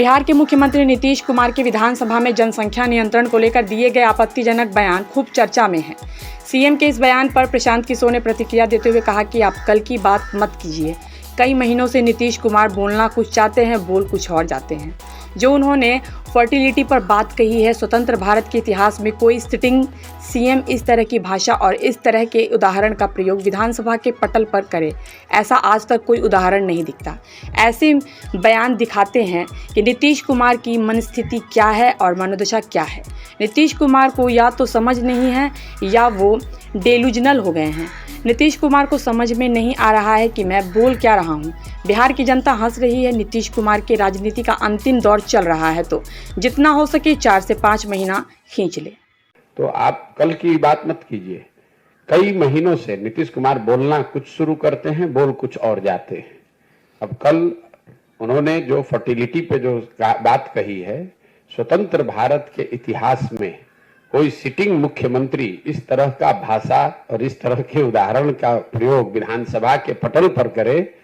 बिहार के मुख्यमंत्री नीतीश कुमार के विधानसभा में जनसंख्या नियंत्रण को लेकर दिए गए आपत्तिजनक बयान खूब चर्चा में है। सीएम के इस बयान पर प्रशांत किशोर ने प्रतिक्रिया देते हुए कहा कि आप कल की बात मत कीजिए। कई महीनों से नीतीश कुमार बोलना कुछ चाहते हैं, बोल कुछ और जाते हैं। जो उन्होंने फर्टिलिटी पर बात कही है, स्वतंत्र भारत के इतिहास में कोई सिटिंग सीएम इस तरह की भाषा और इस तरह के उदाहरण का प्रयोग विधानसभा के पटल पर करे, ऐसा आज तक कोई उदाहरण नहीं दिखता। ऐसे बयान दिखाते हैं कि नीतीश कुमार की मनस्थिति क्या है और मनोदशा क्या है। नीतीश कुमार को या तो समझ नहीं है या वो डेलूजनल हो गए हैं। नीतीश कुमार को समझ में नहीं आ रहा है कि मैं बोल क्या रहा हूँ। बिहार की जनता हंस रही है। नीतीश कुमार के राजनीति का अंतिम दौर चल रहा है, तो जितना हो सके 4 से 5 महीना खींच ले। तो आप कल की बात मत कीजिए। कई महीनों से नीतीश कुमार बोलना कुछ शुरू करते हैं, बोल कुछ और जाते हैं। अब कल उन्होंने जो फर्टिलिटी पे जो बात कही है, स्वतंत्र भारत के इतिहास में कोई सिटिंग मुख्यमंत्री इस तरह का भाषा और इस तरह के उदाहरण का प्रयोग विधानसभा के पटल पर करे,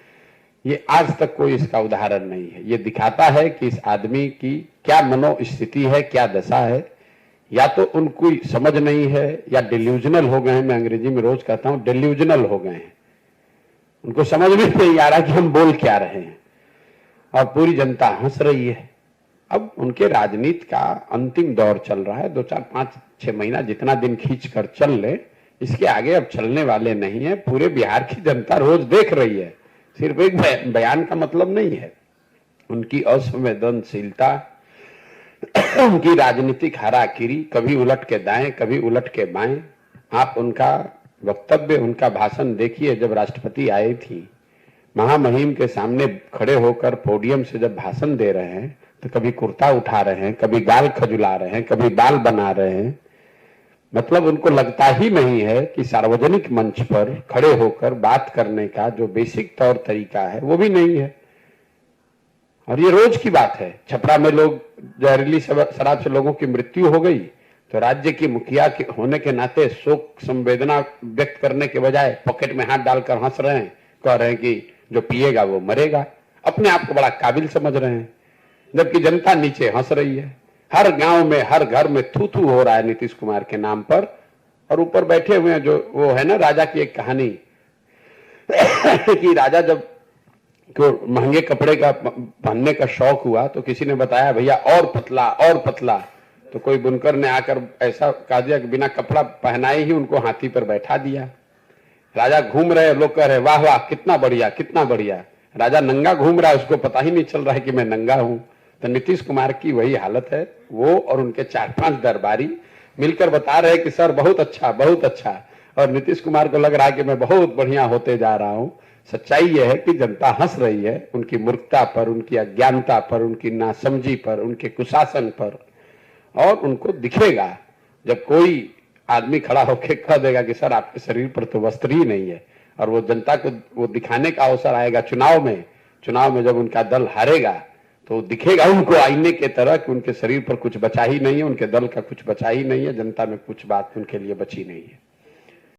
ये आज तक कोई इसका उदाहरण नहीं है। ये दिखाता है कि इस आदमी की क्या मनोस्थिति है, क्या दशा है। या तो उनको समझ नहीं है या डिल्यूजनल हो गए हैं। मैं अंग्रेजी में रोज कहता हूं डिल्यूजनल हो गए हैं। उनको समझ में नहीं आ रहा कि हम बोल क्या रहे हैं और पूरी जनता हंस रही है। अब उनके राजनीति का अंतिम दौर चल रहा है। 2, 4, 5, 6 महीना जितना दिन खींच कर चल ले, इसके आगे अब चलने वाले नहीं है। पूरे बिहार की जनता रोज देख रही है। सिर्फ एक बयान का मतलब नहीं है। उनकी असंवेदनशीलता, उनकी राजनीतिक हाराकिरी, कभी उलट के दाएं कभी उलट के बाएं। आप उनका वक्तव्य, उनका भाषण देखिए। जब राष्ट्रपति आई थी, महामहिम के सामने खड़े होकर पोडियम से जब भाषण दे रहे हैं, तो कभी कुर्ता उठा रहे हैं, कभी गाल खजुला रहे हैं, कभी बाल बना रहे हैं। मतलब उनको लगता ही नहीं है कि सार्वजनिक मंच पर खड़े होकर बात करने का जो बेसिक तौर तरीका है वो भी नहीं है। और ये रोज की बात है। छपरा में लोग जहरीली शराब से लोगों की मृत्यु हो गई, तो राज्य की मुखिया के होने के नाते शोक संवेदना व्यक्त करने के बजाय पॉकेट में हाथ डालकर हंस रहे हैं, कह रहे हैं कि जो पिएगा वो मरेगा। अपने आप को बड़ा काबिल समझ रहे हैं, जबकि जनता नीचे हंस रही है। हर गांव में, हर घर में थू थू हो रहा है नीतीश कुमार के नाम पर। और ऊपर बैठे हुए हैं जो वो है ना, राजा की एक कहानी कि राजा जब को महंगे कपड़े का पहनने का शौक हुआ तो किसी ने बताया भैया और पतला और पतला। तो कोई बुनकर ने आकर ऐसा कह दिया कि बिना कपड़ा पहनाए ही उनको हाथी पर बैठा दिया। राजा घूम रहे, लोग कह रहे वाह वाह कितना बढ़िया कितना बढ़िया। राजा नंगा घूम रहा है, उसको पता ही नहीं चल रहा है कि मैं नंगा हूं। तो नीतीश कुमार की वही हालत है। वो और उनके 4-5 दरबारी मिलकर बता रहे कि सर बहुत अच्छा बहुत अच्छा। और नीतीश कुमार को लग रहा है कि मैं बहुत बढ़िया होते जा रहा हूं। सच्चाई यह है कि जनता हंस रही है उनकी मूर्खता पर, उनकी अज्ञानता पर, उनकी नासमझी पर, उनके कुशासन पर। और उनको दिखेगा जब कोई आदमी खड़ा होकर कह देगा कि सर आपके शरीर पर तो वस्त्र ही नहीं है। और वो जनता को वो दिखाने का अवसर आएगा चुनाव में जब उनका दल हारेगा तो दिखेगा उनको आईने के तरह कि उनके शरीर पर कुछ बचा ही नहीं है, उनके दल का कुछ बचा ही नहीं है, जनता में कुछ बात उनके लिए बची नहीं है।